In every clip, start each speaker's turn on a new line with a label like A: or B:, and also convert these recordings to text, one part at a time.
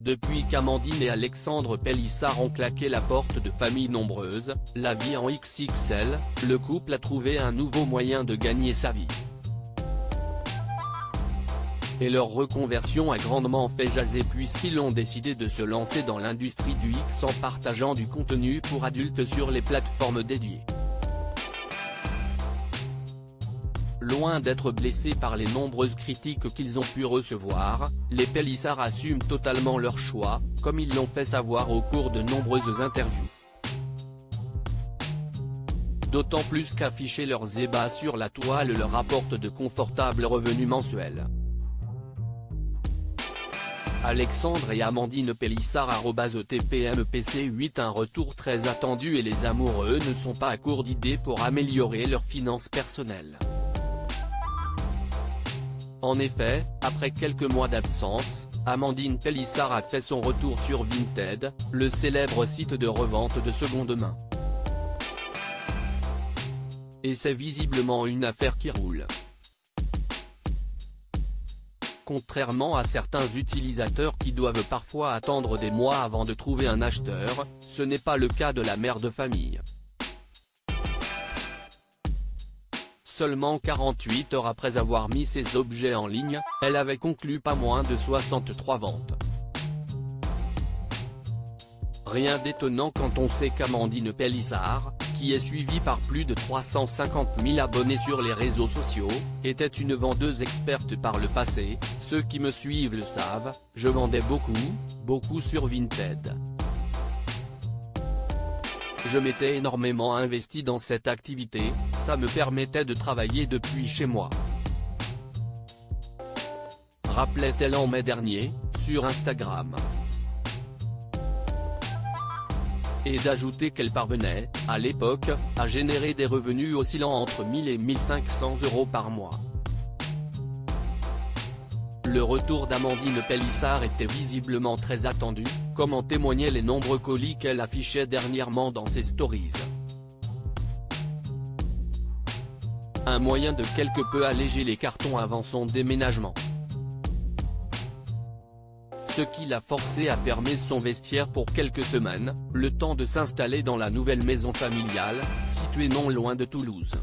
A: Depuis qu'Amandine et Alexandre Pélissard ont claqué la porte de familles nombreuses, la vie en XXL, le couple a trouvé un nouveau moyen de gagner sa vie. Et leur reconversion a grandement fait jaser puisqu'ils ont décidé de se lancer dans l'industrie du X en partageant du contenu pour adultes sur les plateformes dédiées. Loin d'être blessés par les nombreuses critiques qu'ils ont pu recevoir, les Pélissard assument totalement leur choix, comme ils l'ont fait savoir au cours de nombreuses interviews. D'autant plus qu'afficher leurs ébats sur la toile leur apporte de confortables revenus mensuels. Alexandre et Amandine Pélissard @ETPMPC8 Un retour très attendu et les amoureux ne sont pas à court d'idées pour améliorer leurs finances personnelles. En effet, après quelques mois d'absence, Amandine Pélissard a fait son retour sur Vinted, le célèbre site de revente de seconde main. Et c'est visiblement une affaire qui roule. Contrairement à certains utilisateurs qui doivent parfois attendre des mois avant de trouver un acheteur, ce n'est pas le cas de la mère de famille. Seulement 48 heures après avoir mis ses objets en ligne, elle avait conclu pas moins de 63 ventes. Rien d'étonnant quand on sait qu'Amandine Pélissard, qui est suivie par plus de 350 000 abonnés sur les réseaux sociaux, était une vendeuse experte par le passé. Ceux qui me suivent le savent, je vendais beaucoup sur Vinted. Je m'étais énormément investi dans cette activité, ça me permettait de travailler depuis chez moi. Rappelait-elle en mai dernier, sur Instagram. Et d'ajouter qu'elle parvenait, à l'époque, à générer des revenus oscillant entre 1000 et 1500 € par mois. Le retour d'Amandine Pélissard était visiblement très attendu, comme en témoignaient les nombreux colis qu'elle affichait dernièrement dans ses stories. Un moyen de quelque peu alléger les cartons avant son déménagement. Ce qui l'a forcé à fermer son vestiaire pour quelques semaines, le temps de s'installer dans la nouvelle maison familiale, située non loin de Toulouse.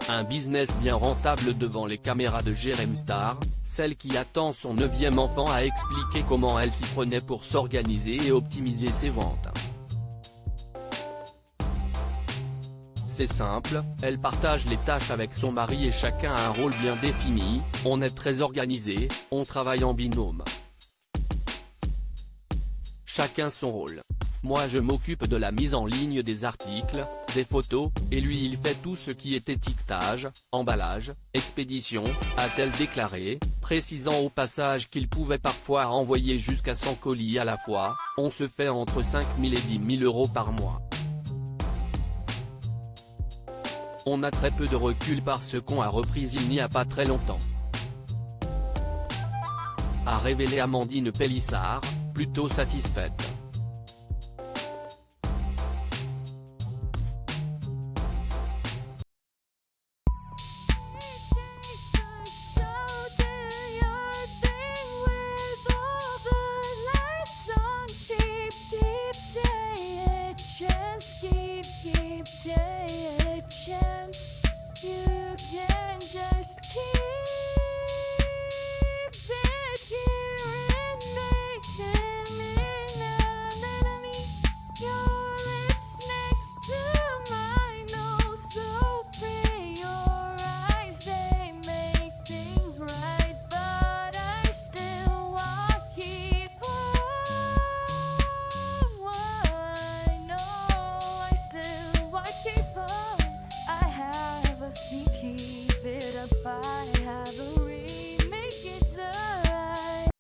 A: Un business bien rentable devant les caméras de Jérém Star, celle qui attend son 9e enfant a expliqué comment elle s'y prenait pour s'organiser et optimiser ses ventes. C'est simple, elle partage les tâches avec son mari et chacun a un rôle bien défini, on est très organisé, on travaille en binôme. Chacun son rôle. Moi je m'occupe de la mise en ligne des articles, des photos, et lui il fait tout ce qui est étiquetage, emballage, expédition, a-t-elle déclaré, précisant au passage qu'il pouvait parfois envoyer jusqu'à 100 colis à la fois. On se fait entre 5 000 et 10 000 € par mois. On a très peu de recul parce qu'on a repris il n'y a pas très longtemps. A révélé Amandine Pélissard, plutôt satisfaite.